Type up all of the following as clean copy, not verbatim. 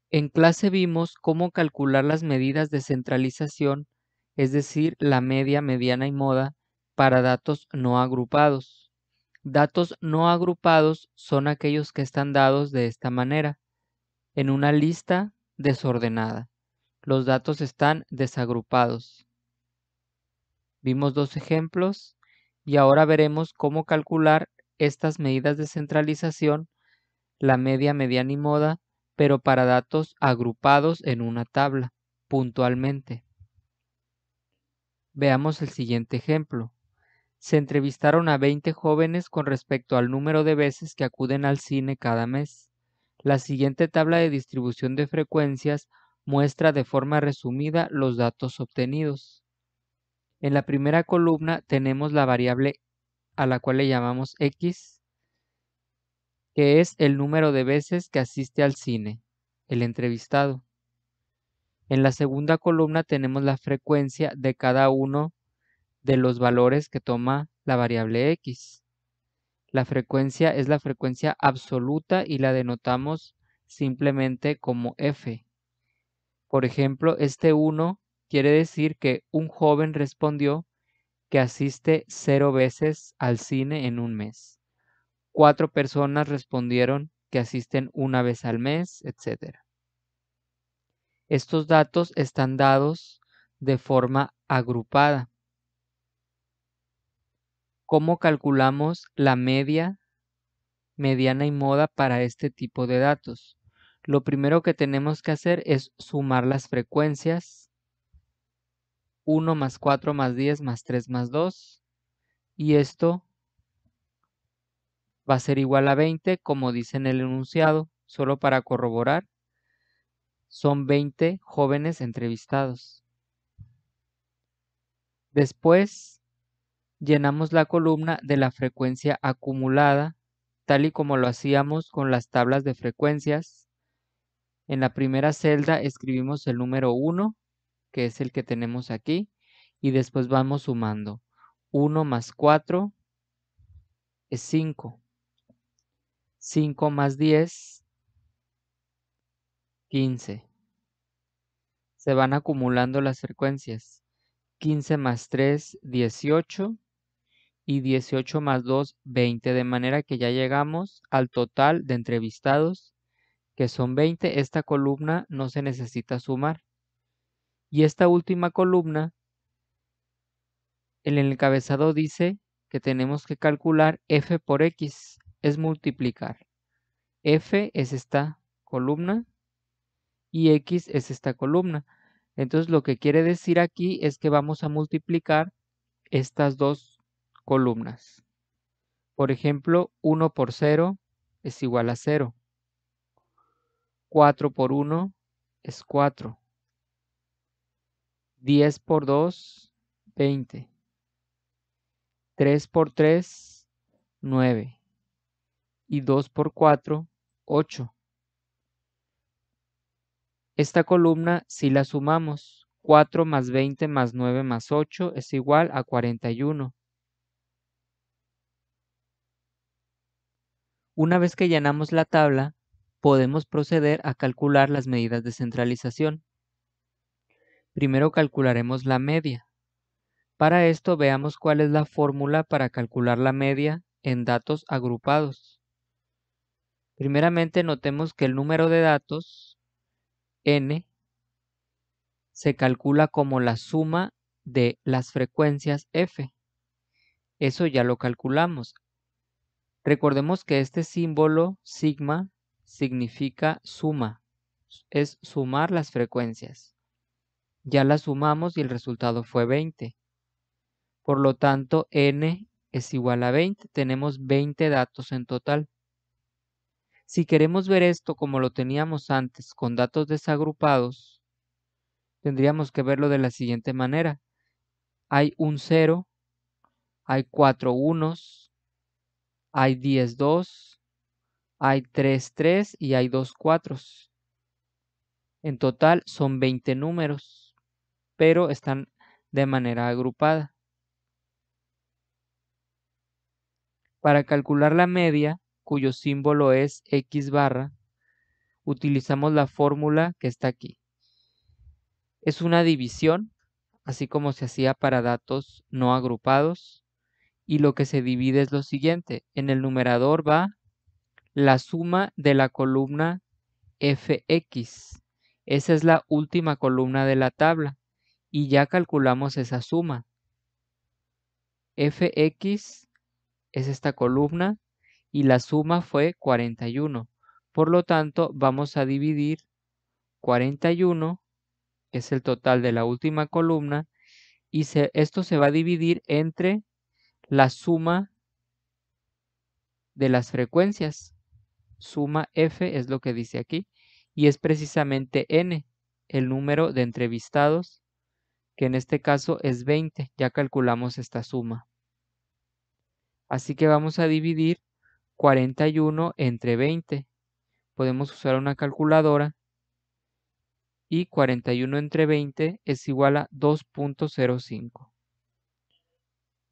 En clase vimos cómo calcular las medidas de centralización, es decir, la media, mediana y moda, para datos no agrupados. Datos no agrupados son aquellos que están dados de esta manera, en una lista desordenada. Los datos están desagrupados. Vimos dos ejemplos y ahora veremos cómo calcular estas medidas de centralización, la media, mediana y moda, pero para datos agrupados en una tabla, puntualmente. Veamos el siguiente ejemplo. Se entrevistaron a 20 jóvenes con respecto al número de veces que acuden al cine cada mes. La siguiente tabla de distribución de frecuencias muestra de forma resumida los datos obtenidos. En la primera columna tenemos la variable a la cual le llamamos X, que es el número de veces que asiste al cine, el entrevistado. En la segunda columna tenemos la frecuencia de cada uno de los valores que toma la variable X. La frecuencia es la frecuencia absoluta y la denotamos simplemente como F. Por ejemplo, este 1 quiere decir que un joven respondió que asiste 0 veces al cine en un mes. 4 personas respondieron que asisten una vez al mes, etc. Estos datos están dados de forma agrupada. ¿Cómo calculamos la media, mediana y moda para este tipo de datos? Lo primero que tenemos que hacer es sumar las frecuencias. 1 más 4 más 10 más 3 más 2. Y esto va a ser igual a 20, como dice en el enunciado. Solo para corroborar, son 20 jóvenes entrevistados. Después, llenamos la columna de la frecuencia acumulada, tal y como lo hacíamos con las tablas de frecuencias. En la primera celda escribimos el número 1, que es el que tenemos aquí, y después vamos sumando. 1 más 4 es 5. 5 más 10, 15. Se van acumulando las frecuencias. 15 más 3, 18. Y 18 más 2, 20. De manera que ya llegamos al total de entrevistados, que son 20. Esta columna no se necesita sumar. Y esta última columna, en el encabezado dice que tenemos que calcular F por X, es multiplicar. F es esta columna y X es esta columna. Entonces lo que quiere decir aquí es que vamos a multiplicar estas dos columnas. Por ejemplo, 1 por 0 es igual a 0. 4 por 1 es 4. 10 por 2, 20. 3 por 3, 9. Y 2 por 4, 8. Esta columna, si la sumamos, 4 más 20 más 9 más 8 es igual a 41. Una vez que llenamos la tabla, podemos proceder a calcular las medidas de centralización. Primero calcularemos la media. Para esto veamos cuál es la fórmula para calcular la media en datos agrupados. Primeramente notemos que el número de datos, n, se calcula como la suma de las frecuencias f. Eso ya lo calculamos. Recordemos que este símbolo sigma significa suma, es sumar las frecuencias. Ya las sumamos y el resultado fue 20. Por lo tanto, n es igual a 20. Tenemos 20 datos en total. Si queremos ver esto como lo teníamos antes con datos desagrupados, tendríamos que verlo de la siguiente manera. Hay un 0, hay 4 unos, hay 10 2, hay 3 3 y hay 2 4. En total son 20 números, pero están de manera agrupada. Para calcular la media, cuyo símbolo es X barra, utilizamos la fórmula que está aquí. Es una división, así como se hacía para datos no agrupados, y lo que se divide es lo siguiente. En el numerador va la suma de la columna fx. Esa es la última columna de la tabla y ya calculamos esa suma. Fx es esta columna y la suma fue 41. Por lo tanto, vamos a dividir 41, que es el total de la última columna, y esto se va a dividir entre la suma de las frecuencias. Suma f es lo que dice aquí, y es precisamente n, el número de entrevistados, que en este caso es 20. Ya calculamos esta suma. Así que vamos a dividir 41 entre 20. Podemos usar una calculadora y 41 entre 20 es igual a 2.05.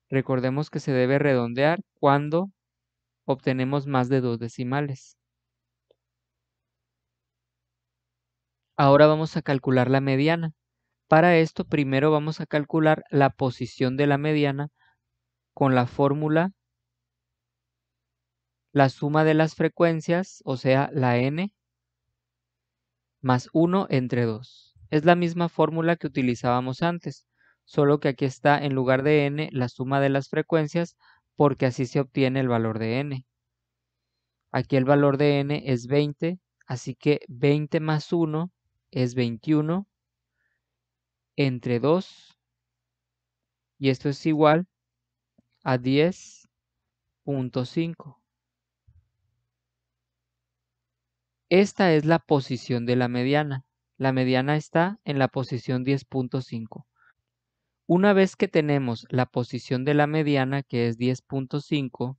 Recordemos que se debe redondear cuando obtenemos más de 2 decimales. Ahora vamos a calcular la mediana. Para esto primero vamos a calcular la posición de la mediana con la fórmula la suma de las frecuencias, o sea, la n, más 1 entre 2. Es la misma fórmula que utilizábamos antes, solo que aquí está en lugar de n la suma de las frecuencias porque así se obtiene el valor de n. Aquí el valor de n es 20, así que 20 más 1 es 21 entre 2 y esto es igual a 10.5. Esta es la posición de la mediana. La mediana está en la posición 10.5. Una vez que tenemos la posición de la mediana, que es 10.5,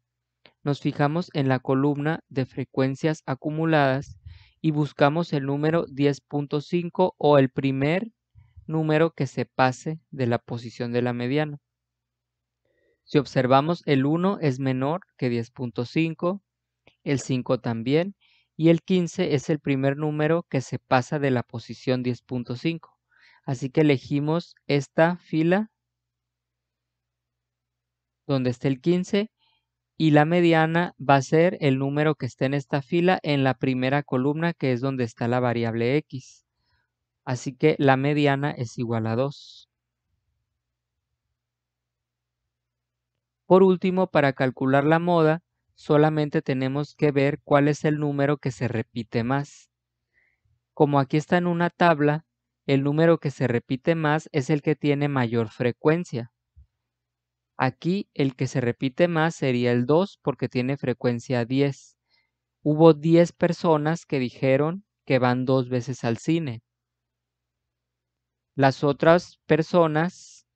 nos fijamos en la columna de frecuencias acumuladas y buscamos el número 10.5 o el primer número que se pase de la posición de la mediana. Si observamos, el 1 es menor que 10.5, el 5 también, y el 15 es el primer número que se pasa de la posición 10.5. Así que elegimos esta fila donde está el 15 y la mediana va a ser el número que está en esta fila en la primera columna, que es donde está la variable x. Así que la mediana es igual a 2. Por último, para calcular la moda, solamente tenemos que ver cuál es el número que se repite más. Como aquí está en una tabla, el número que se repite más es el que tiene mayor frecuencia. Aquí el que se repite más sería el 2 porque tiene frecuencia 10. Hubo 10 personas que dijeron que van 2 veces al cine. Las otras personas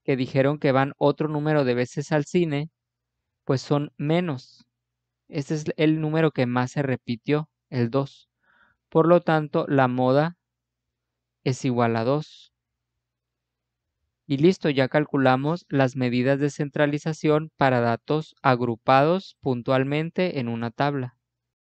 que dijeron que van otro número de veces al cine, pues son menos. Este es el número que más se repitió, el 2. Por lo tanto, la moda es igual a 2. Y listo, ya calculamos las medidas de centralización para datos agrupados puntualmente en una tabla.